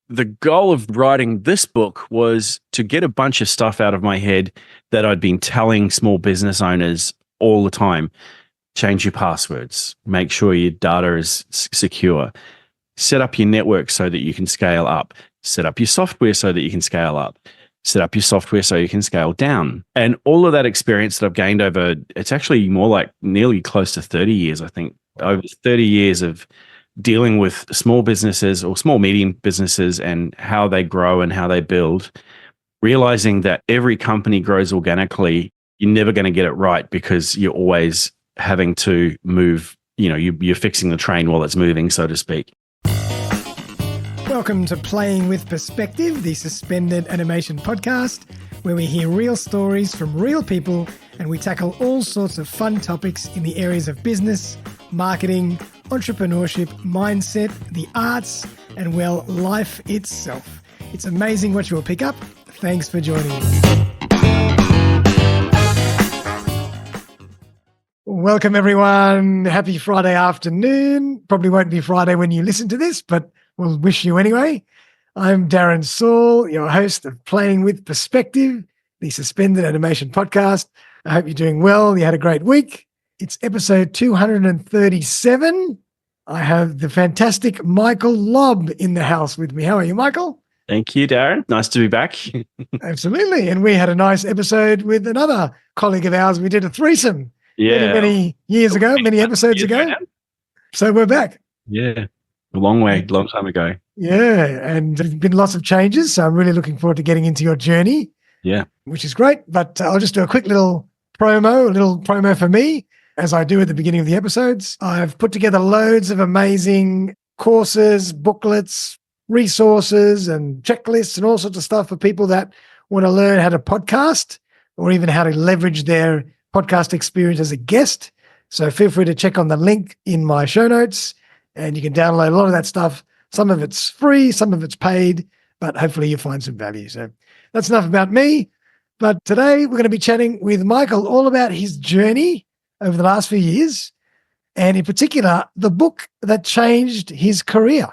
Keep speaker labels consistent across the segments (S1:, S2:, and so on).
S1: The goal of writing this book was to get a bunch of stuff out of my head that I'd been telling small business owners all the time. Change your passwords, make sure your data is secure, set up your network so that you can scale up, set up your software so that you can scale up, set up your software so you can scale down. And all of that experience that I've gained over, it's actually more like nearly close to 30 years, I think, over 30 years of dealing with small businesses or small medium businesses and how they grow and how they build, realizing that every company grows organically. You're never going to get it right because you're always having to move, you're fixing the train while it's moving, so to speak.
S2: Welcome to Playing with Perspective, the suspended animation podcast, where we hear real stories from real people and we tackle all sorts of fun topics in the areas of business, marketing, entrepreneurship, mindset, the arts, and, well, life itself. It's amazing what you will pick up. Thanks for joining us. Welcome, everyone. Happy Friday afternoon. Probably won't be Friday when you listen to this, but we'll wish you anyway. I'm Darren Saul, your host of Playing with Perspective, the suspended animation podcast. I hope you're doing well. You had a great week. It's episode 237. I have the fantastic Michael Lobb in the house with me. How are you, Michael?
S1: Thank you, Darren. Nice to be back.
S2: Absolutely. And we had a nice episode with another colleague of ours. We did a threesome many years ago, many episodes ago. So we're back.
S1: Yeah. A long time ago.
S2: Yeah. And there's been lots of changes. So I'm really looking forward to getting into your journey.
S1: Yeah.
S2: Which is great. But I'll just do a quick little promo for me, as I do at the beginning of the episodes. I've put together loads of amazing courses, booklets, resources, and checklists and all sorts of stuff for people that want to learn how to podcast or even how to leverage their podcast experience as a guest. So feel free to check on the link in my show notes and you can download a lot of that stuff. Some of it's free, some of it's paid, but hopefully you find some value. So that's enough about me. But today we're going to be chatting with Michael all about his journey over the last few years, and in particular, the book that changed his career.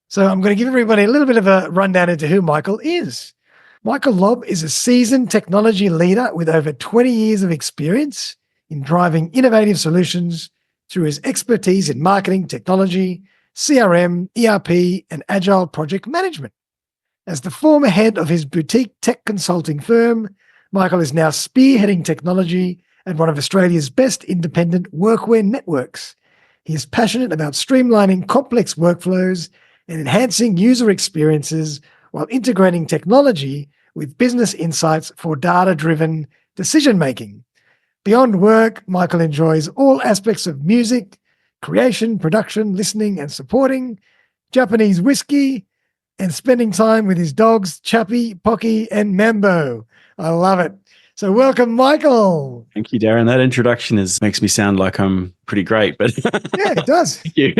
S2: So I'm going to give everybody a little bit of a rundown into who Michael is. Michael Lobb is a seasoned technology leader with over 20 years of experience in driving innovative solutions through his expertise in marketing, technology, CRM, ERP, and agile project management. As the former head of his boutique tech consulting firm, Michael is now spearheading technology at one of Australia's best independent workwear networks. He is passionate about streamlining complex workflows and enhancing user experiences while integrating technology with business insights for data-driven decision-making. Beyond work, Michael enjoys all aspects of music, creation, production, listening and supporting, Japanese whiskey, and spending time with his dogs, Chappie, Pocky, and Mambo. I love it. So welcome, Michael.
S1: Thank you, Darren. That introduction makes me sound like I'm pretty great, but
S2: yeah, it does.
S1: Thank you.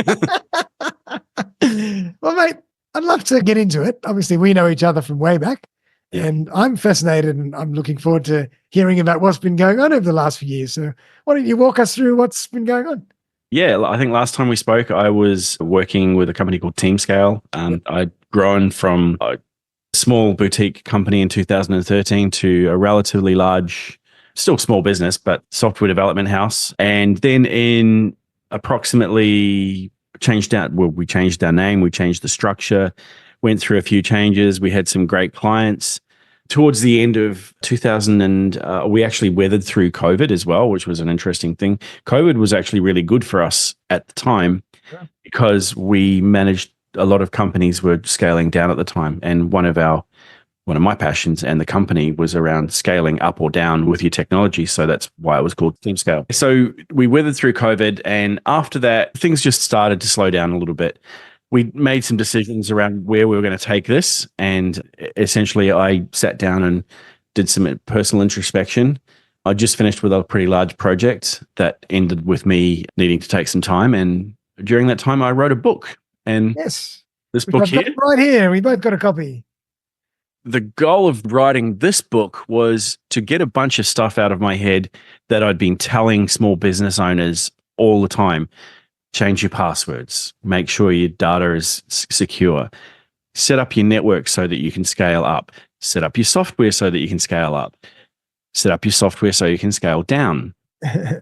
S2: Well, mate, I'd love to get into it. Obviously, we know each other from way back, and I'm fascinated and I'm looking forward to hearing about what's been going on over the last few years. So why don't you walk us through what's been going on?
S1: Yeah, I think last time we spoke, I was working with a company called TeamScale. I'd grown from a small boutique company in 2013 to a relatively large, still small business, but software development house. And then in approximately we changed our name, we changed the structure, went through a few changes. We had some great clients. Towards the end of 2000, we actually weathered through COVID as well, which was an interesting thing. COVID was actually really good for us at the time because we managed, a lot of companies were scaling down at the time. And one of my passions and the company was around scaling up or down with your technology. So that's why it was called TeamScale. So we weathered through COVID. And after that, things just started to slow down a little bit. We made some decisions around where we were going to take this. And essentially, I sat down and did some personal introspection. I just finished with a pretty large project that ended with me needing to take some time. And during that time, I wrote a book. And
S2: yes,
S1: this book here,
S2: right here, we both got a copy.
S1: The goal of writing this book was to get a bunch of stuff out of my head that I'd been telling small business owners all the time. Change your passwords, make sure your data is secure, Set up your network so that you can scale up. Set up your software so that you can scale up. Set up your software so you can scale down.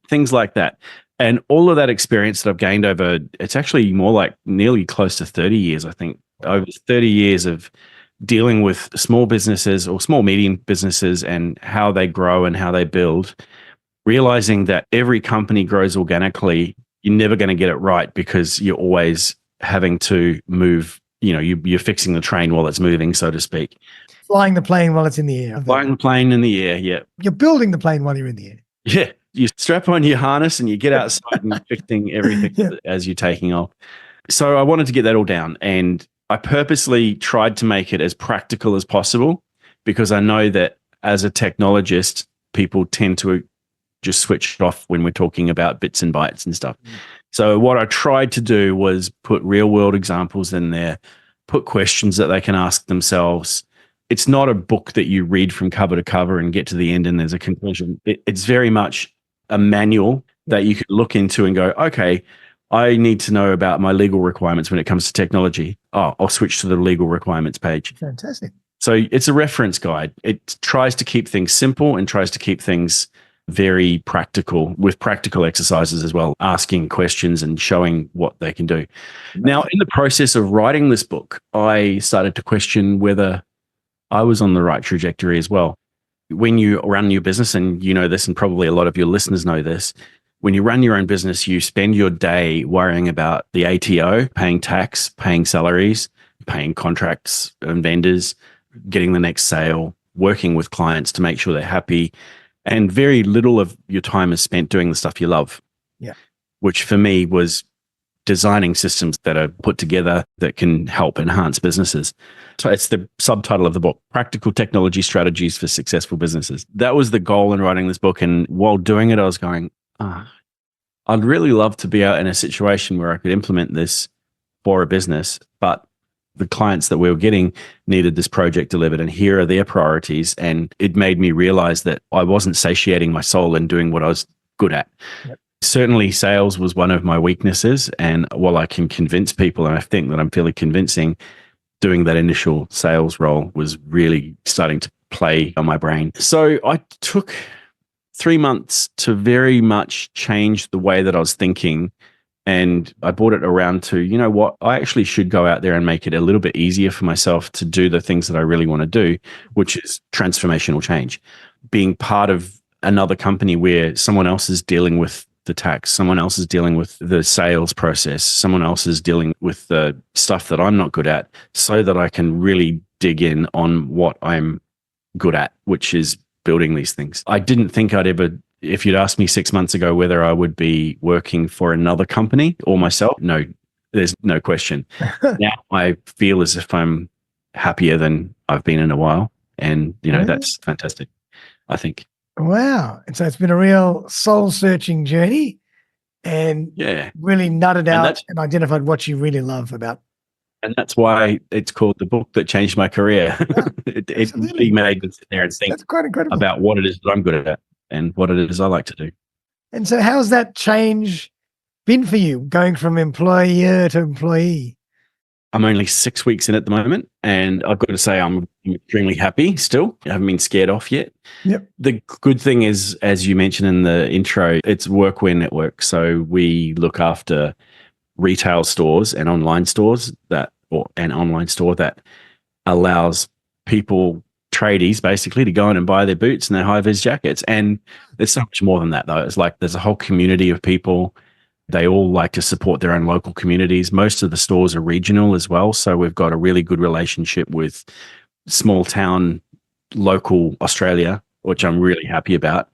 S1: Things like that. And all of that experience that I've gained over, it's actually more like nearly close to 30 years, I think. Over 30 years of dealing with small businesses or small medium businesses and how they grow and how they build, realizing that every company grows organically. You're never going to get it right because you're always having to move. You're fixing the train while it's moving, so to speak.
S2: Flying the plane while it's in the air.
S1: Flying the plane in the air, yeah.
S2: You're building the plane while you're in the air.
S1: Yeah. You strap on your harness and you get outside and you're fixing everything as you're taking off. So I wanted to get that all down. And I purposely tried to make it as practical as possible because I know that as a technologist, people tend to just switch off when we're talking about bits and bytes and stuff. So what I tried to do was put real world examples in there, put questions that they can ask themselves. It's not a book that you read from cover to cover and get to the end and there's a conclusion. It's very much a manual that you could look into and go, okay, I need to know about my legal requirements when it comes to technology. Oh, I'll switch to the legal requirements page.
S2: Fantastic.
S1: So it's a reference guide. It tries to keep things simple and tries to keep things very practical with practical exercises as well, asking questions and showing what they can do. Now, in the process of writing this book, I started to question whether I was on the right trajectory as well. When you run your business, and you know this, and probably a lot of your listeners know this, when you run your own business, you spend your day worrying about the ATO, paying tax, paying salaries, paying contracts and vendors, getting the next sale, working with clients to make sure they're happy. And very little of your time is spent doing the stuff you love.
S2: Yeah.
S1: Which for me was designing systems that are put together that can help enhance businesses. So it's the subtitle of the book, Practical Technology Strategies for Successful Businesses. That was the goal in writing this book. And while doing it, I was going, I'd really love to be out in a situation where I could implement this for a business, but the clients that we were getting needed this project delivered, and here are their priorities. And it made me realize that I wasn't satiating my soul and doing what I was good at. Yep. Certainly sales was one of my weaknesses. And while I can convince people, and I think that I'm fairly convincing, doing that initial sales role was really starting to play on my brain. So I took 3 months to very much change the way that I was thinking. And I brought it around to, you know what, I actually should go out there and make it a little bit easier for myself to do the things that I really want to do, which is transformational change. Being part of another company where someone else is dealing with the tax, someone else is dealing with the sales process, someone else is dealing with the stuff that I'm not good at, so that I can really dig in on what I'm good at, which is building these things. I didn't think I'd ever, if you'd asked me 6 months ago whether I would be working for another company or myself, no, there's no question. Now I feel as if I'm happier than I've been in a while. And, that's fantastic, I think.
S2: Wow. And so it's been a real soul-searching journey and really nutted out and identified what you really love about.
S1: And that's why it's called the book that changed my career.
S2: Yeah,
S1: it really made me sit there and think
S2: that's quite incredible
S1: about what it is that I'm good at and what it is I like to do.
S2: And so how's that change been for you, going from employer to employee?
S1: I'm only 6 weeks in at the moment, and I've got to say I'm extremely happy still. I haven't been scared off yet.
S2: Yep.
S1: The good thing is, as you mentioned in the intro, it's workwear network. So we look after retail stores and online stores an online store that allows people, tradies basically, to go in and buy their boots and their high-vis jackets. And there's so much more than that, though. It's like there's a whole community of people. They all like to support their own local communities. Most of the stores are regional as well. So we've got a really good relationship with small town, local Australia, which I'm really happy about.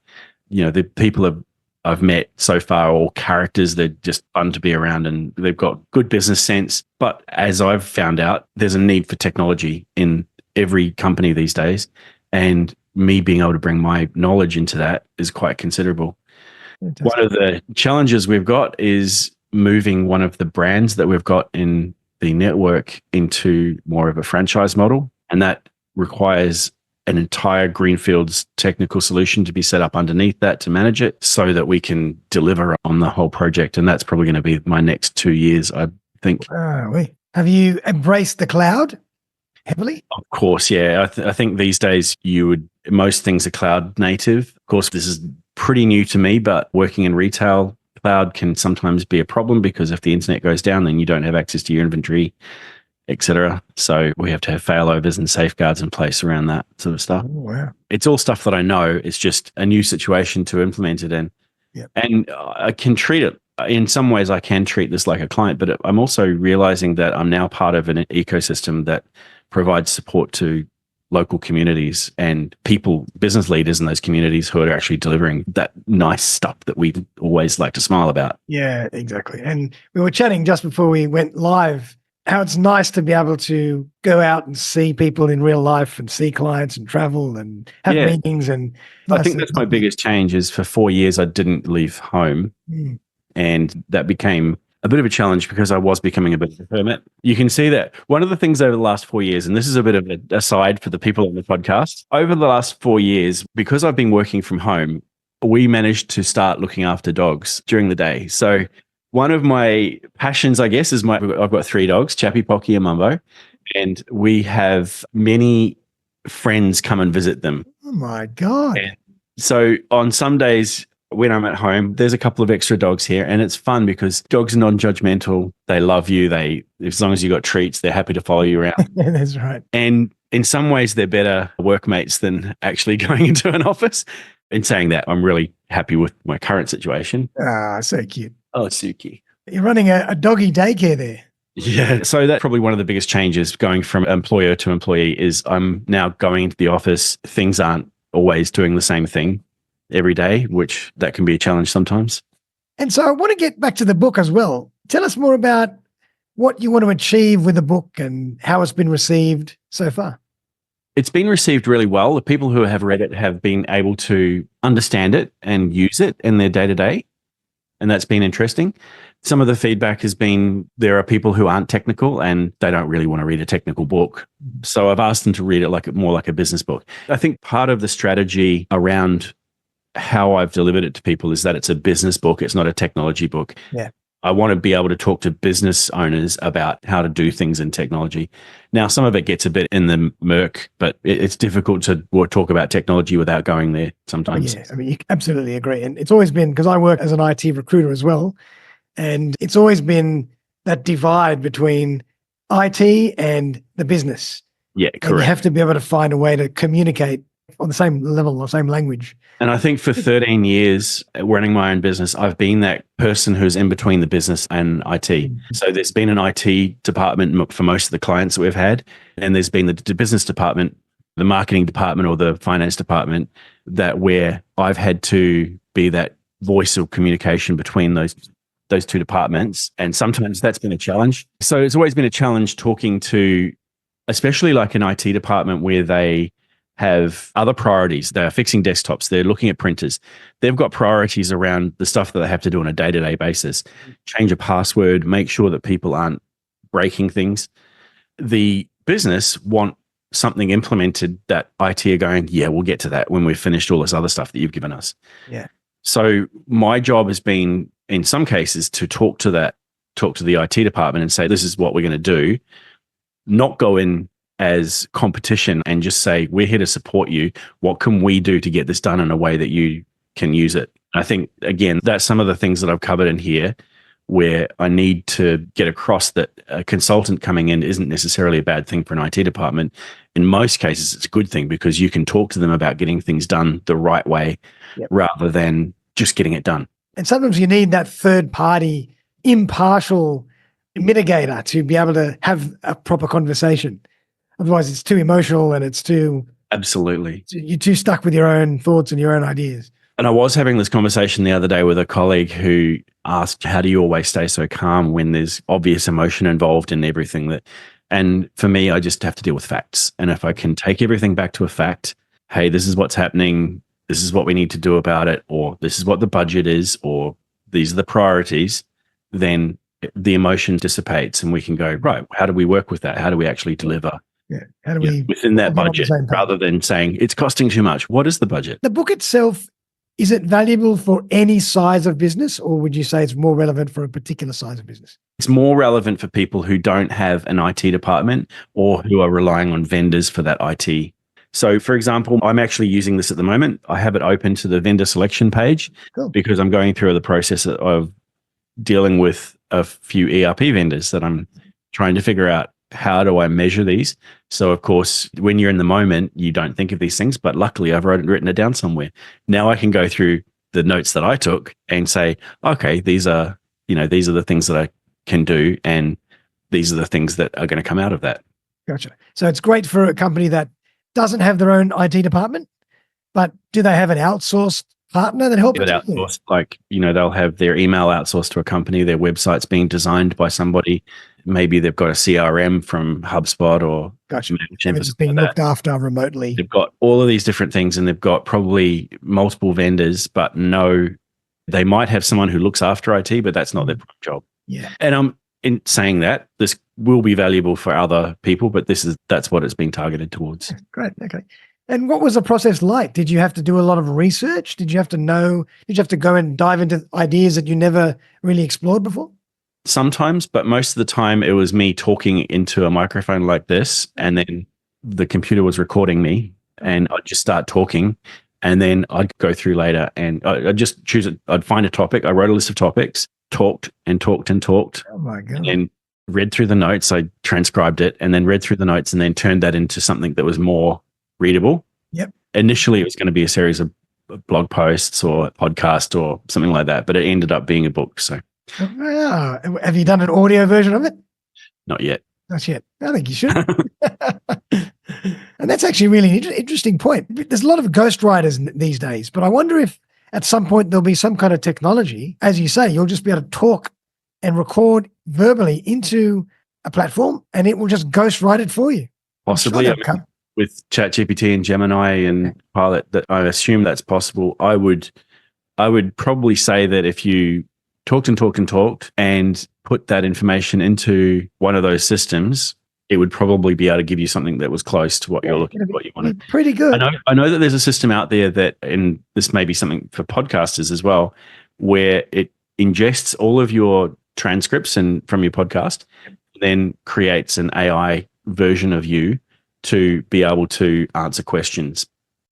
S1: The people I've met so far are all characters. They're just fun to be around and they've got good business sense. But as I've found out, there's a need for technology in every company these days. And me being able to bring my knowledge into that is quite considerable. Fantastic. One of the challenges we've got is moving one of the brands that we've got in the network into more of a franchise model. And that requires an entire greenfields technical solution to be set up underneath that to manage it so that we can deliver on the whole project. And that's probably going to be my next 2 years, I think.
S2: Have you embraced the cloud? heavily?
S1: Of course, yeah. I think these days most things are cloud native. Of course, this is pretty new to me, but working in retail, cloud can sometimes be a problem because if the internet goes down, then you don't have access to your inventory, etc. So we have to have failovers and safeguards in place around that sort of stuff.
S2: Oh, wow.
S1: It's all stuff that I know. It's just a new situation to implement it in.
S2: Yep.
S1: And I can treat it, in some ways I can treat this like a client, but I'm also realizing that I'm now part of an ecosystem that provides support to local communities and people, business leaders in those communities who are actually delivering that nice stuff that we always like to smile about.
S2: Yeah, exactly. And we were chatting just before we went live how it's nice to be able to go out and see people in real life and see clients and travel and have meetings. And
S1: I think that's my biggest change is for 4 years, I didn't leave home. And that became a bit of a challenge because I was becoming a bit of a hermit. You can see that one of the things over the last 4 years, and this is a bit of an aside for the people on the podcast, over the last 4 years, because I've been working from home, we managed to start looking after dogs during the day. So one of my passions, I guess, is I've got 3 dogs, Chappie, Pocky, and Mumbo, and we have many friends come and visit them.
S2: Oh my God.
S1: And so on some days when I'm at home, there's a couple of extra dogs here, and it's fun because dogs are non-judgmental. They love you. As long as you got treats, they're happy to follow you around.
S2: Yeah, that's right.
S1: And in some ways, they're better workmates than actually going into an office. In saying that, I'm really happy with my current situation.
S2: Ah, so cute.
S1: Oh, Suki.
S2: You're running a doggy daycare there.
S1: Yeah. So that's probably one of the biggest changes going from employer to employee is I'm now going into the office. Things aren't always doing the same thing every day, which that can be a challenge sometimes.
S2: And so I want to get back to the book as well. Tell us more about what you want to achieve with the book and how it's been received so far.
S1: It's been received really well. The people who have read it have been able to understand it and use it in their day-to-day. And that's been interesting. Some of the feedback has been there are people who aren't technical and they don't really want to read a technical book. So I've asked them to read it more like a business book. I think part of the strategy around how I've delivered it to people is that it's a business book. It's not a technology book.
S2: Yeah.
S1: I want to be able to talk to business owners about how to do things in technology. Now, some of it gets a bit in the murk, but it's difficult to talk about technology without going there sometimes.
S2: Yeah, I mean, you absolutely agree. And it's always been, because I work as an IT recruiter as well, and it's always been that divide between IT and the business.
S1: Yeah, correct.
S2: And you have to be able to find a way to communicate on the same level or same language. And
S1: I think for 13 years running my own business, I've been that person who's in between the business and IT. So there's been an IT department for most of the clients that we've had, and there's been the business department, the marketing department or the finance department where I've had to be that voice of communication between those 2 departments. And sometimes that's been a challenge. So it's always been a challenge talking to, especially like an IT department where they have other priorities. They're fixing desktops. They're looking at printers. They've got priorities around the stuff that they have to do on a day-to-day basis. Change a password, make sure that people aren't breaking things. The business want something implemented that IT are going, yeah, we'll get to that when we've finished all this other stuff that you've given us.
S2: Yeah.
S1: So my job has been, in some cases, to talk to the IT department and say, this is what we're going to do, not go in as competition and just say, we're here to support you. What can we do to get this done in a way that you can use it? I think, again, that's some of the things that I've covered in here where I need to get across that a consultant coming in isn't necessarily a bad thing for an IT department. In most cases, it's a good thing because you can talk to them about getting things done the right way rather than just getting it done.
S2: And sometimes you need that third party, impartial mitigator to be able to have a proper conversation. Otherwise, it's too emotional and it's too...
S1: Absolutely.
S2: You're too stuck with your own thoughts and your own ideas.
S1: And I was having this conversation the other day with a colleague who asked, how do you always stay so calm when there's obvious emotion involved in everything? And for me, I just have to deal with facts. And if I can take everything back to a fact, hey, this is what's happening, this is what we need to do about it, or this is what the budget is, or these are the priorities, then the emotion dissipates and we can go, right, how do we work with that? How do we actually deliver?
S2: Yeah. How do we
S1: within that budget rather than saying it's costing too much? What is the budget?
S2: The book itself Is it valuable for any size of business, or would you say it's more relevant for a particular size of business?
S1: It's more relevant for people who don't have an IT department or who are relying on vendors for that IT. So, for example, I'm actually using this at the moment. I have it open to the vendor selection page because I'm going through the process of dealing with a few ERP vendors that I'm trying to figure out how do I measure these. So, of course, when you're in the moment, you don't think of these things, but luckily I've written it down somewhere. Now I can go through the notes that I took and say, okay, these are the things that I can do, and these are the things that are going to come out of that.
S2: Gotcha. So it's great for a company that doesn't have their own IT department, but do they have an outsourced partner that helps?
S1: Outsourced, like, they'll have their email outsourced to a company, their website's being designed by somebody. Maybe they've got a CRM from HubSpot or
S2: it's being looked after remotely.
S1: They've got all of these different things, and they've got probably multiple vendors, but they might have someone who looks after IT, but that's not their job.
S2: Yeah.
S1: And in saying that, this will be valuable for other people, but that's what it's being targeted towards.
S2: Great. Okay. And what was the process like? Did you have to do a lot of research? Did you have to go and dive into ideas that you never really explored before?
S1: Sometimes, but most of the time it was me talking into a microphone like this, and then the computer was recording me, and I'd just start talking, and then I'd go through later and I'd just choose it. I'd find a topic. I wrote a list of topics, talked and talked and talked.
S2: Oh my God.
S1: And then read through the notes. I transcribed it and then read through the notes and then turned that into something that was more readable.
S2: Yep.
S1: Initially, it was going to be a series of blog posts or podcast or something like that, but it ended up being a book. So,
S2: have you done an audio version of it?
S1: Not yet.
S2: Not yet. I think you should. And that's actually really an interesting point. There's a lot of ghostwriters these days, but I wonder if at some point there'll be some kind of technology, as you say, you'll just be able to talk and record verbally into a platform, and it will just ghostwrite it for you.
S1: Possibly. With ChatGPT and Gemini and Pilot, that I assume that's possible. I would probably say that if you talked and talked and talked and put that information into one of those systems, it would probably be able to give you something that was close to what you're looking for, what you wanted.
S2: Pretty good.
S1: I know that there's a system out there that, and this may be something for podcasters as well, where it ingests all of your transcripts and from your podcast, then creates an AI version of you to be able to answer questions.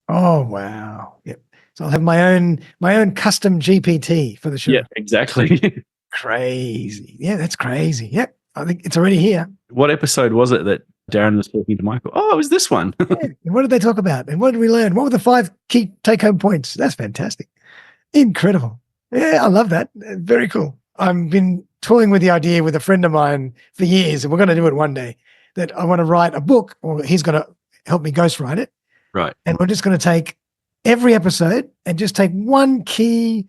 S2: Oh wow! Yep. So I'll have my own custom GPT for the show.
S1: Yeah, exactly.
S2: Crazy. Yeah, that's crazy. Yep. I think it's already here.
S1: What episode was it that Darren was talking to Michael? Oh, it was this one.
S2: Yeah. And what did they talk about? And what did we learn? What were the 5 key take-home points? That's fantastic. Incredible. Yeah, I love that. Very cool. I've been toying with the idea with a friend of mine for years, and we're going to do it one day, that I want to write a book, or he's going to help me ghostwrite it.
S1: Right.
S2: And we're just going to take every episode and just take one key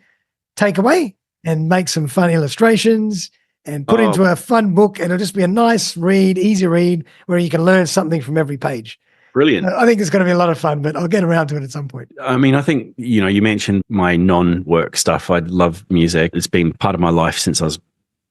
S2: takeaway and make some fun illustrations and put into a fun book, and it'll just be a nice read, easy read, where you can learn something from every page.
S1: Brilliant.
S2: I think it's going to be a lot of fun, but I'll get around to it at some point.
S1: I mean, I think, you mentioned my non-work stuff. I love music. It's been part of my life since I was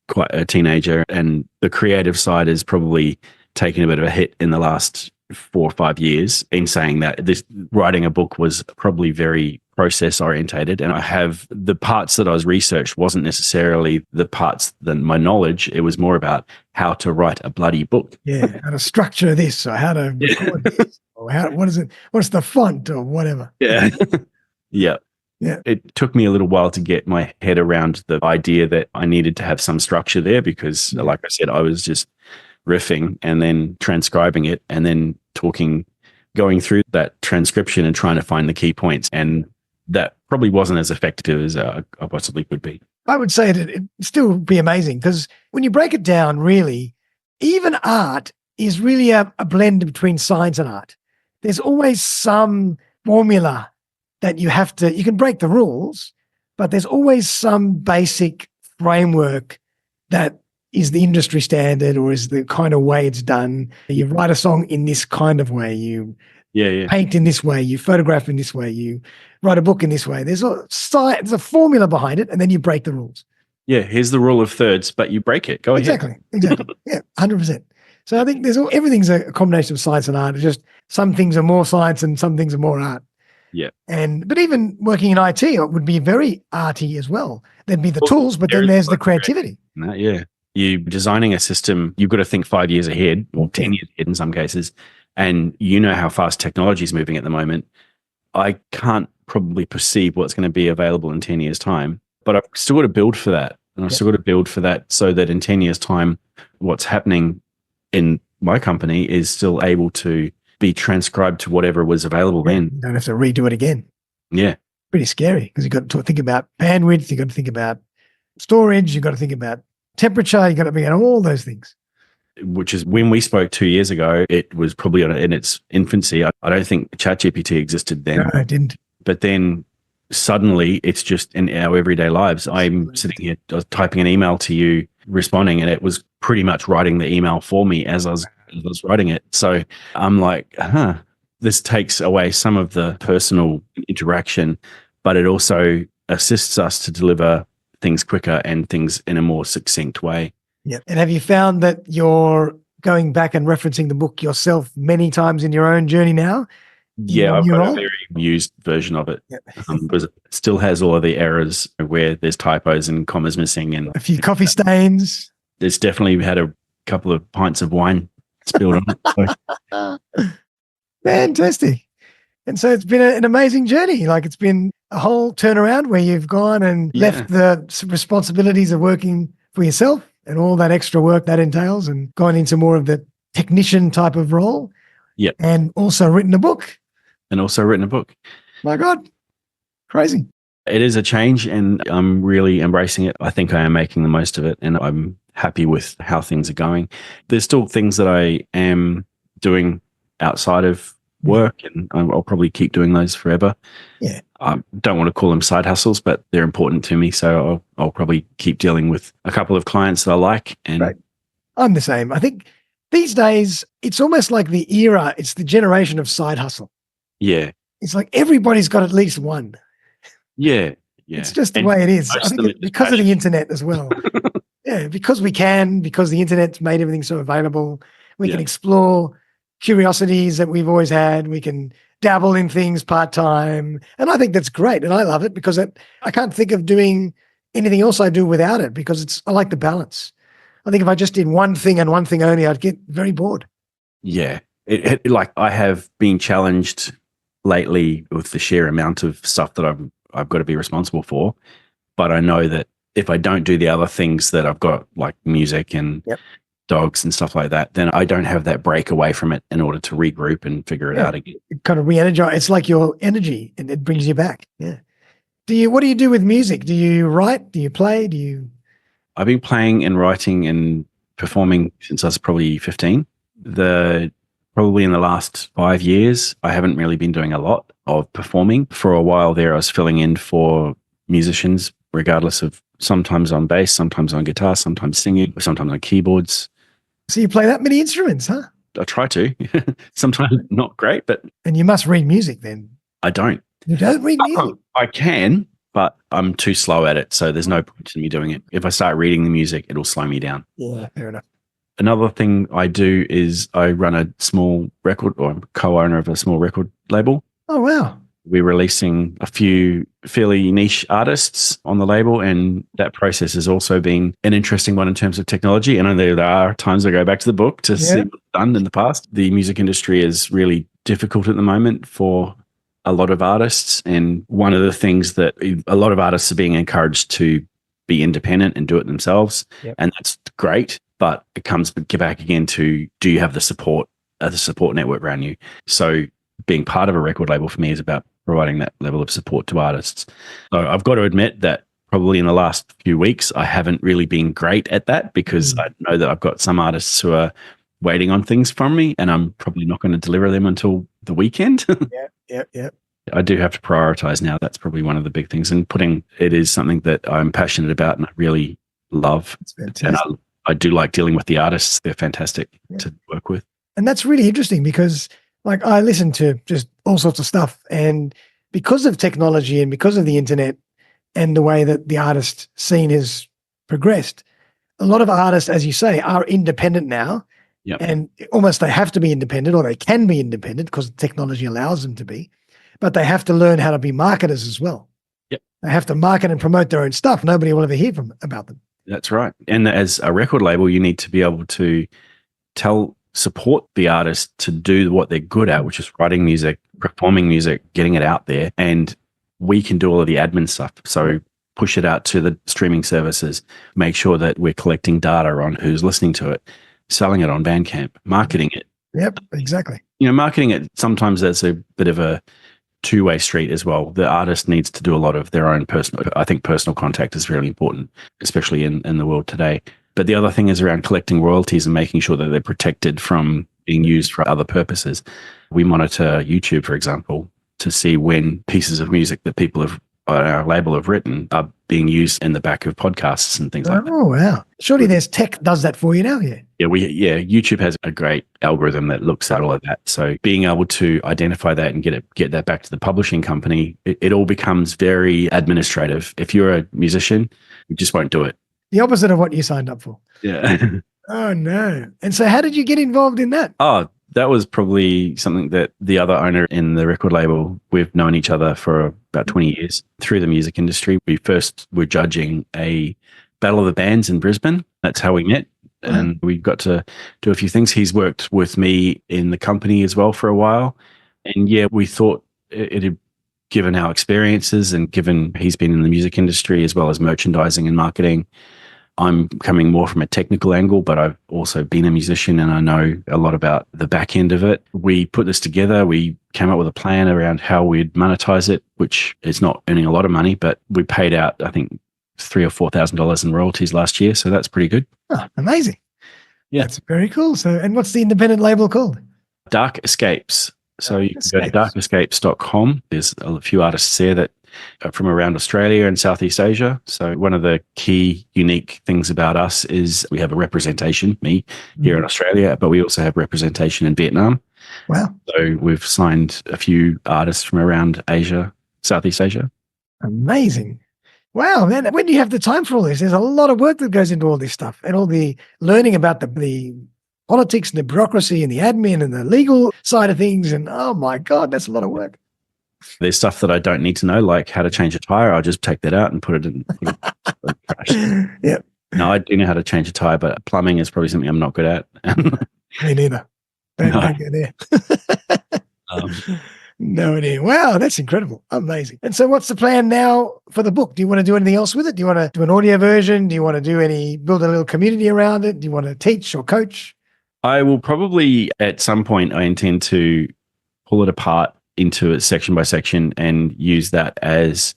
S1: quite a teenager, and the creative side has probably taken a bit of a hit in the last 4 or 5 years. In saying that, this writing a book was probably very process orientated, and I have the parts that I was researched wasn't necessarily the parts that my knowledge. It was more about how to write a bloody book.
S2: Yeah, how to structure this, or how to record this, or what is it? What's the font, or whatever.
S1: Yeah, yeah.
S2: Yeah.
S1: It took me a little while to get my head around the idea that I needed to have some structure there, because, like I said, I was just riffing and then transcribing it and then going through that transcription and trying to find the key points. And that probably wasn't as effective as I possibly could be.
S2: I would say that it'd still be amazing, because when you break it down, really, even art is really a blend between science and art. There's always some formula that you can break the rules, but there's always some basic framework that is the industry standard, or is the kind of way it's done. You write a song in this kind of way, you paint in this way, you photograph in this way, you write a book in this way. There's a formula behind it, and then you break the rules.
S1: Yeah, here's the rule of thirds, but you break it. Go ahead.
S2: Exactly. Yeah, 100%. So I think everything's a combination of science and art. It's just some things are more science and some things are more art.
S1: Yeah.
S2: But even working in IT, it would be very arty as well. There'd be the tools, but then there's the creativity.
S1: Yeah. You designing a system, you've got to think 5 years ahead or 10 years ahead in some cases. And you know how fast technology is moving at the moment. I can't probably perceive what's going to be available in 10 years' time, but I've still got to build for that. And I've still got to build for that so that in 10 years' time, what's happening in my company is still able to be transcribed to whatever was available then.
S2: You don't have to redo it again.
S1: Yeah.
S2: Pretty scary because you've got to think about bandwidth, you've got to think about storage, you've got to think about temperature, you've got to think about all those things.
S1: Which is when we spoke 2 years ago, it was probably in its infancy. I don't think ChatGPT existed then.
S2: No, it didn't.
S1: But then suddenly it's just in our everyday lives. I'm sitting here typing an email to you, responding, and it was pretty much writing the email for me as I was writing it. So I'm like, this takes away some of the personal interaction, but it also assists us to deliver things quicker and things in a more succinct way.
S2: Yeah. And have you found that you're going back and referencing the book yourself many times in your own journey now?
S1: Yeah, I've got a very used version of it because it still has all of the errors where there's typos and commas missing and
S2: a few coffee stains.
S1: It's definitely had a couple of pints of wine spilled on it.
S2: Fantastic. And so it's been an amazing journey. Like it's been a whole turnaround where you've gone and left the responsibilities of working for yourself and all that extra work that entails and gone into more of the technician type of role.
S1: Yeah.
S2: And also written a book. My God, crazy.
S1: It is a change and I'm really embracing it. I think I am making the most of it and I'm happy with how things are going. There's still things that I am doing outside of work and I'll probably keep doing those forever.
S2: Yeah.
S1: I don't want to call them side hustles, but they're important to me. So I'll probably keep dealing with a couple of clients that I like. And
S2: right. I'm the same. I think these days it's almost like the era, it's the generation of side hustle.
S1: Yeah.
S2: It's like everybody's got at least one.
S1: Yeah. Yeah.
S2: It's just the way it is. I think it's because of the internet as well. Yeah, because the internet's made everything so available, we can explore curiosities that we've always had. We can dabble in things part-time. And I think that's great. And I love it because I can't think of doing anything else I do without it because I like the balance. I think if I just did one thing and one thing only, I'd get very bored.
S1: Yeah. Like I have been challenged lately with the sheer amount of stuff that I've got to be responsible for. But I know that if I don't do the other things that I've got, like music and dogs and stuff like that, then I don't have that break away from it in order to regroup and figure it out again.
S2: It kind of re-energize. It's like your energy and it brings you back. Yeah. What do you do with music? Do you write? Do you play?
S1: I've been playing and writing and performing since I was probably 15. Probably in the last 5 years, I haven't really been doing a lot of performing. For a while there, I was filling in for musicians, regardless of sometimes on bass, sometimes on guitar, sometimes singing, sometimes on keyboards.
S2: So you play that many instruments, huh?
S1: I try to. Sometimes not great, but...
S2: And you must read music then.
S1: I don't.
S2: You don't read music?
S1: I can, but I'm too slow at it, so there's no point in me doing it. If I start reading the music, it'll slow me down.
S2: Yeah, fair enough.
S1: Another thing I do is I run a small record, or I'm co-owner of a small record label.
S2: Oh, wow.
S1: We're releasing a few fairly niche artists on the label, and that process has also been an interesting one in terms of technology. And there are times I go back to the book to see what's done in the past. The music industry is really difficult at the moment for a lot of artists. And one of the things that a lot of artists are being encouraged to be independent and do it themselves. Yep. And that's great. But it comes back again to, do you have the support network around you? So being part of a record label for me is about providing that level of support to artists. So I've got to admit that probably in the last few weeks, I haven't really been great at that because I know that I've got some artists who are waiting on things from me and I'm probably not going to deliver them until the weekend.
S2: Yeah.
S1: I do have to prioritize now. That's probably one of the big things. And it is something that I'm passionate about and I really love.
S2: That's fantastic.
S1: And I do like dealing with the artists. They're fantastic to work with.
S2: And that's really interesting because like I listen to just all sorts of stuff, and because of technology and because of the internet and the way that the artist scene has progressed, a lot of artists, as you say, are independent now.
S1: Yep.
S2: And almost they have to be independent or they can be independent because technology allows them to be. but they have to learn how to be marketers as well.
S1: Yep.
S2: They have to market and promote their own stuff. Nobody will ever hear about them.
S1: That's right. And as a record label, you need to be able to support the artist to do what they're good at, which is writing music, performing music, getting it out there. And we can do all of the admin stuff. So push it out to the streaming services, make sure that we're collecting data on who's listening to it, selling it on Bandcamp, marketing it.
S2: Yep, exactly.
S1: Marketing it, sometimes that's a bit of a two-way street as well. The artist needs to do a lot of their own personal contact is really important, especially in the world today. But the other thing is around collecting royalties and making sure that they're protected from being used for other purposes. We monitor YouTube, for example, to see when pieces of music that people on our label have written are being used in the back of podcasts and things like that.
S2: Oh, wow. Surely there's tech does that for you now, yeah?
S1: Yeah, YouTube has a great algorithm that looks at all of that. So being able to identify that and get that back to the publishing company, it all becomes very administrative. If you're a musician, you just won't do it.
S2: The opposite of what you signed up for.
S1: Yeah.
S2: Oh, no. And so how did you get involved in that?
S1: Oh, that was probably something that the other owner in the record label, we've known each other for about 20 years through the music industry. We first were judging a Battle of the Bands in Brisbane. That's how we met. And we got to do a few things. He's worked with me in the company as well for a while. And yeah, we thought it had given our experiences and given he's been in the music industry as well as merchandising and marketing. I'm coming more from a technical angle, but I've also been a musician and I know a lot about the back end of it. We put this together. We came up with a plan around how we'd monetize it, which is not earning a lot of money, but we paid out, I think, $3,000 or $4,000 in royalties last year. So that's pretty good.
S2: Oh, amazing.
S1: Yeah.
S2: That's very cool. So, and what's the independent label called?
S1: Dark Escapes. So you can go to darkescapes.com. There's a few artists there that are from around Australia and Southeast Asia. So one of the key unique things about us is we have a representation, me, here in Australia, but we also have representation in Vietnam.
S2: Wow.
S1: So we've signed a few artists from around Asia, Southeast Asia.
S2: Amazing. Wow, man. When do you have the time for all this? There's a lot of work that goes into all this stuff and all the learning about the politics and the bureaucracy and the admin and the legal side of things. And oh my God, that's a lot of work.
S1: There's stuff that I don't need to know, like how to change a tire. I'll just take that out and put it in the trash.
S2: Yeah.
S1: No, I do know how to change a tire, but plumbing is probably something I'm not good at.
S2: Me neither. Don't go there. No idea. Wow, that's incredible. Amazing. And so what's the plan now for the book? Do you want to do anything else with it? Do you want to do an audio version? Do you want to build a little community around it? Do you want to teach or coach?
S1: I will probably, at some point, I intend to pull it apart into it section by section and use that as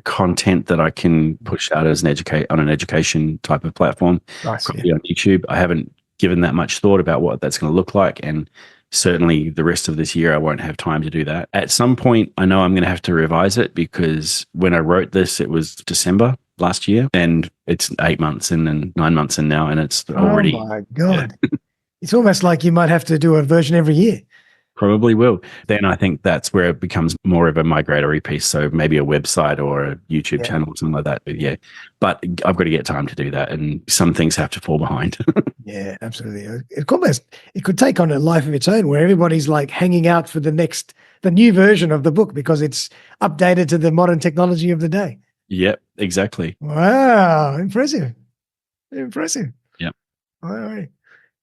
S1: content that I can push out as on an education type of platform.
S2: Nice,
S1: probably on YouTube. I haven't given that much thought about what that's going to look like, and certainly the rest of this year I won't have time to do that. At some point, I know I'm going to have to revise it because when I wrote this, it was December last year, and it's 8 months in and 9 months in now, and it's already.
S2: Oh my God! Yeah. It's almost like you might have to do a version every year.
S1: Probably will. Then I think that's where it becomes more of a migratory piece. So maybe a website or a YouTube channel or something like that. But yeah, but I've got to get time to do that. And some things have to fall behind.
S2: Yeah, absolutely. It could take on a life of its own where everybody's like hanging out for the new version of the book because it's updated to the modern technology of the day.
S1: Yep, exactly.
S2: Wow. Impressive. Yep. All right.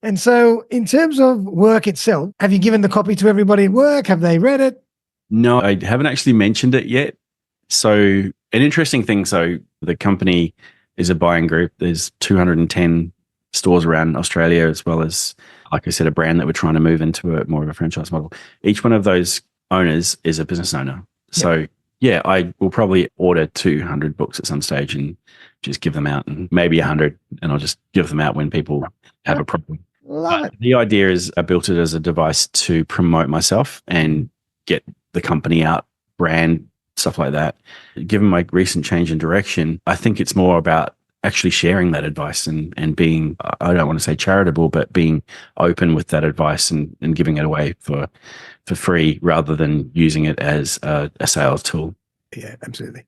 S2: And so in terms of work itself, have you given the copy to everybody at work? Have they read it?
S1: No, I haven't actually mentioned it yet. So an interesting thing. So the company is a buying group. There's 210 stores around Australia, as well as, like I said, a brand that we're trying to move into more of a franchise model. Each one of those owners is a business owner. So yeah, I will probably order 200 books at some stage and just give them out, and maybe 100, and I'll just give them out when people have a problem.
S2: Love it.
S1: The idea is I built it as a device to promote myself and get the company out, brand, stuff like that. Given my recent change in direction, I think it's more about actually sharing that advice and being, I don't want to say charitable, but being open with that advice and giving it away for free rather than using it as a sales tool.
S2: Yeah, absolutely.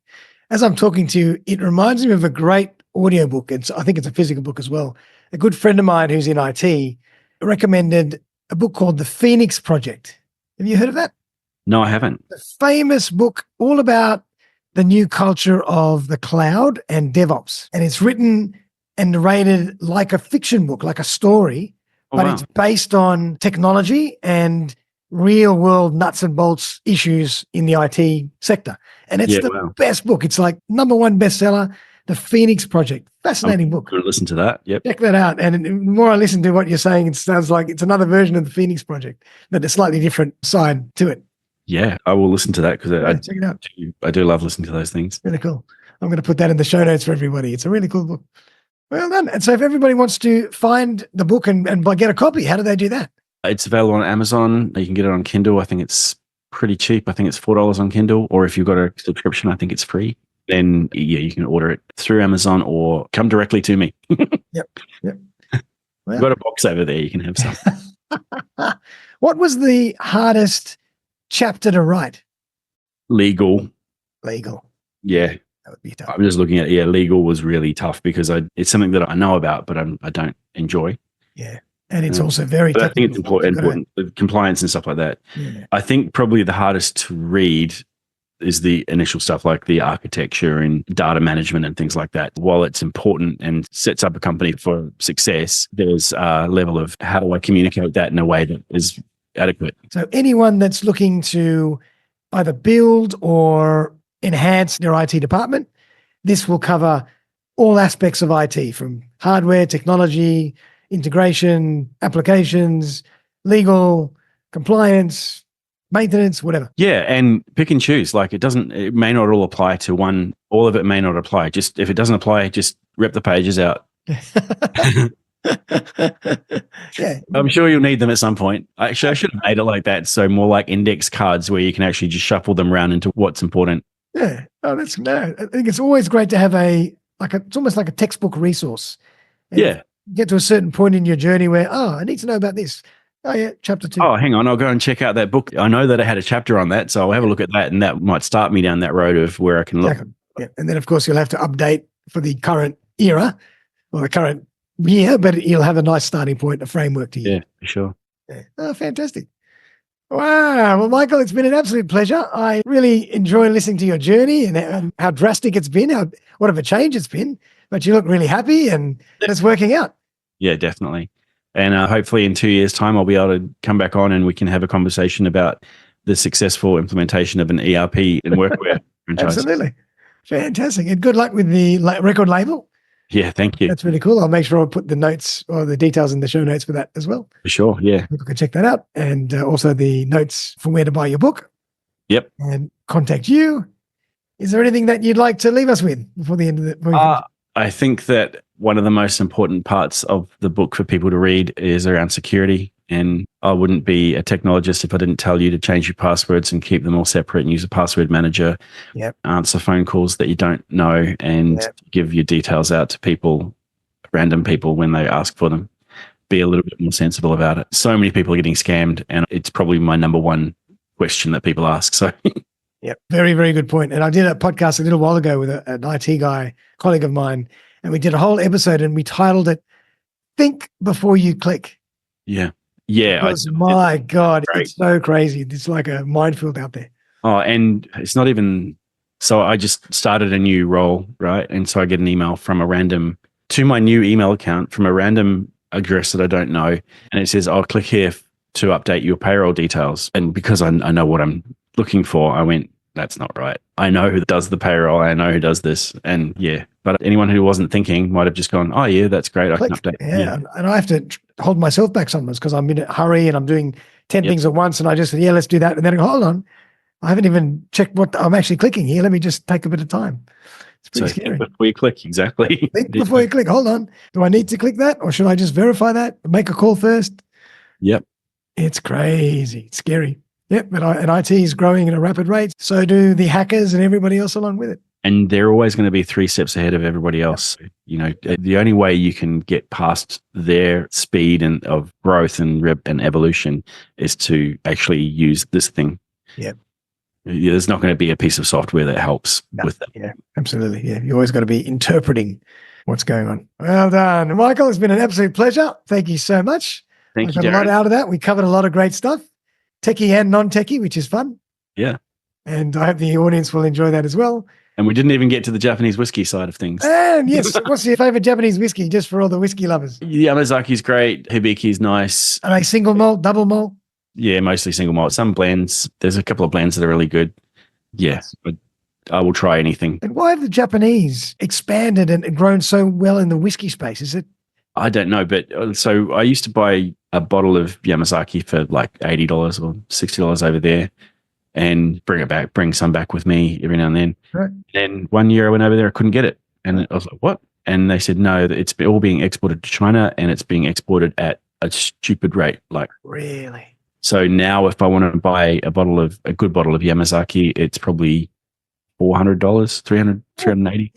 S2: As I'm talking to you, it reminds me of a great audiobook. I think it's a physical book as well. A good friend of mine who's in IT recommended a book called The Phoenix Project. Have you heard of that?
S1: No, I haven't.
S2: A famous book all about the new culture of the cloud and DevOps. And it's written and narrated like a fiction book, like a story,
S1: Oh,
S2: but
S1: wow.
S2: it's based on technology and real world nuts and bolts issues in the IT sector. And it's the best book. It's like #1 bestseller, The Phoenix Project. Fascinating book.
S1: I'm going to listen to that. Yep.
S2: Check that out. And the more I listen to what you're saying, it sounds like it's another version of The Phoenix Project, but a slightly different side to it.
S1: Yeah, I will listen to that because
S2: check it out.
S1: I do love listening to those things.
S2: Really cool. I'm going to put that in the show notes for everybody. It's a really cool book. Well done. And so if everybody wants to find the book and get a copy, how do they do that?
S1: It's available on Amazon. You can get it on Kindle. I think it's pretty cheap. I think it's $4 on Kindle. Or if you've got a subscription, I think it's free. Then, yeah, you can order it through Amazon or come directly to me.
S2: Yep. Well,
S1: I've got a box over there. You can have some.
S2: What was the hardest chapter to write?
S1: Legal. Yeah.
S2: That would be tough.
S1: I'm just looking at, legal was really tough because it's something that I know about, but I don't enjoy.
S2: Yeah. And it's also very
S1: technical. I think it's important with compliance and stuff like that.
S2: Yeah.
S1: I think probably the hardest to read is the initial stuff like the architecture and data management and things like that. While it's important and sets up a company for success, there's a level of how do I communicate that in a way that is adequate.
S2: So anyone that's looking to either build or enhance their IT department, this will cover all aspects of IT, from hardware, technology, integration, applications, legal, compliance, maintenance, whatever.
S1: Yeah, and pick and choose. Like it may not all apply to one. All of it may not apply. Just if it doesn't apply, just rip the pages out.
S2: Yeah,
S1: I'm sure you'll need them at some point. Actually, I should have made it like that. So more like index cards where you can actually just shuffle them around into what's important.
S2: Yeah. Oh, I think it's always great to have it's almost like a textbook resource. And
S1: yeah.
S2: Get to a certain point in your journey where, I need to know about this. Oh yeah, chapter 2.
S1: Oh, hang on. I'll go and check out that book. I know that it had a chapter on that, so I'll have a look at that, and that might start me down that road of where I can look.
S2: Exactly. Yeah. And then, of course, you'll have to update for the current era or the current year, but you'll have a nice starting point, a framework to use.
S1: Yeah, for sure.
S2: Yeah. Oh, fantastic. Wow. Well, Michael, it's been an absolute pleasure. I really enjoy listening to your journey and how drastic it's been, what of a change it's been, but you look really happy and it's working out.
S1: Yeah, definitely. And hopefully in 2 years' time, I'll be able to come back on and we can have a conversation about the successful implementation of an ERP in workwear franchise.
S2: Absolutely. Fantastic. And good luck with the record label.
S1: Yeah, thank you.
S2: That's really cool. I'll make sure I'll put the notes or the details in the show notes for that as well.
S1: For sure, yeah.
S2: People can check that out. And also the notes for where to buy your book.
S1: Yep.
S2: And contact you. Is there anything that you'd like to leave us with before the end of the
S1: I think that one of the most important parts of the book for people to read is around security. And I wouldn't be a technologist if I didn't tell you to change your passwords and keep them all separate and use a password manager.
S2: Yep.
S1: Answer phone calls that you don't know and give your details out to people, random people, when they ask for them. Be a little bit more sensible about it. So many people are getting scammed, and it's probably my #1 question that people ask. So,
S2: yep, very, very good point. And I did a podcast a little while ago with an IT guy, colleague of mine, and we did a whole episode and we titled it "Think Before You Click."
S1: Yeah. Yeah.
S2: Because, my God, it's so crazy. It's like a minefield out there.
S1: Oh, and it's not even, so I just started a new role, right? And so I get an email from to my new email account from a random address that I don't know. And it says, "I'll click here to update your payroll details." And because I know what I'm looking for, I went, that's not right. I know who does the payroll. I know who does this. And yeah, but anyone who wasn't thinking might have just gone, oh yeah, that's great. I can update.
S2: Yeah. And I have to hold myself back sometimes because I'm in a hurry and I'm doing 10 things at once. And I just said, let's do that. And then I go, hold on. I haven't even checked what I'm actually clicking here. Let me just take a bit of time. It's pretty scary.
S1: Think before you click, exactly.
S2: Think before you click. Hold on. Do I need to click that? Or should I just verify that? Make a call first?
S1: Yep.
S2: It's crazy. It's scary. Yep, and IT is growing at a rapid rate. So do the hackers and everybody else along with it.
S1: And they're always going to be 3 steps ahead of everybody else. Yep. You know, the only way you can get past their speed and of growth and evolution is to actually use this thing.
S2: Yep.
S1: There's not going to be a piece of software that helps with that.
S2: Yeah, absolutely. Yeah, you always got to be interpreting what's going on. Well done, Michael. It's been an absolute pleasure. Thank you so much.
S1: Thank you,
S2: got
S1: Darren.
S2: a lot out of that. We covered a lot of great stuff. Techie and non-techie, which is fun.
S1: Yeah.
S2: And I hope the audience will enjoy that as well.
S1: And we didn't even get to the Japanese whiskey side of things.
S2: And yes, what's your favorite Japanese whiskey, just for all the whiskey lovers?
S1: Yamazaki's great. Hibiki's nice.
S2: Are they single malt, double malt?
S1: Yeah, mostly single malt. Some blends. There's a couple of blends that are really good. Yes, but I will try anything.
S2: And why have the Japanese expanded and grown so well in the whiskey space? Is it?
S1: I don't know, but so I used to buy a bottle of Yamazaki for like $80 or $60 over there and bring some back with me every now and then.
S2: Right.
S1: Then one year I went over there, I couldn't get it. And I was like, what? And they said, no, it's all being exported to China and it's being exported at a stupid rate. Like,
S2: Really?
S1: so now if I want to buy a good bottle of Yamazaki, it's probably $400, $380.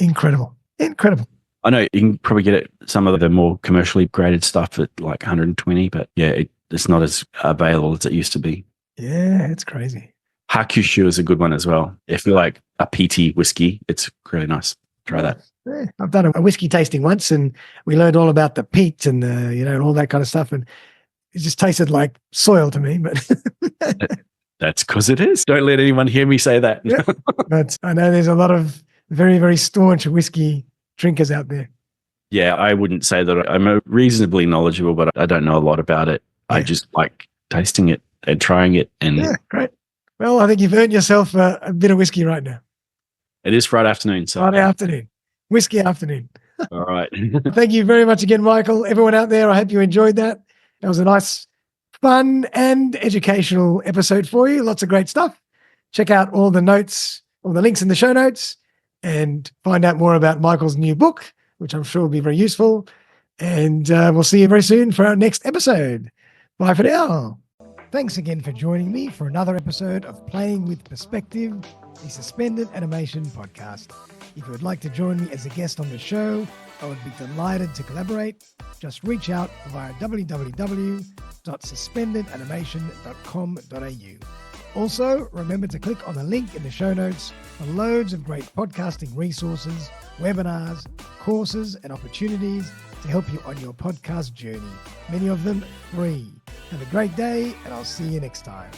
S2: Incredible.
S1: I know you can probably get it, some of the more commercially graded stuff at like 120, but yeah, it's not as available as it used to be.
S2: Yeah, it's crazy.
S1: Hakushu is a good one as well. If you like a peaty whiskey, it's really nice. Try that.
S2: Yeah, I've done a whiskey tasting once and we learned all about the peat and and all that kind of stuff. And it just tasted like soil to me, but
S1: that's because it is. Don't let anyone hear me say that.
S2: Yeah, but I know there's a lot of very, very staunch whiskey drinkers out there.
S1: Yeah, I wouldn't say that I'm reasonably knowledgeable, but I don't know a lot about it. Yeah. I just like tasting it and trying it. And
S2: yeah, great. Well, I think you've earned yourself a bit of whiskey right now.
S1: It is Friday afternoon. So
S2: Friday afternoon. Whiskey afternoon.
S1: All right.
S2: Thank you very much again, Michael. Everyone out there, I hope you enjoyed that. That was a nice, fun and educational episode for you. Lots of great stuff. Check out all the notes, all the links in the show notes, and find out more about Michael's new book, which I'm sure will be very useful. And we'll see you very soon for our next episode. Bye for now. Thanks again for joining me for another episode of Playing with Perspective, the Suspended Animation Podcast. If you would like to join me as a guest on the show, I would be delighted to collaborate. Just reach out via www.suspendedanimation.com.au. Also, remember to click on the link in the show notes for loads of great podcasting resources, webinars, courses, and opportunities to help you on your podcast journey. Many of them free. Have a great day, and I'll see you next time.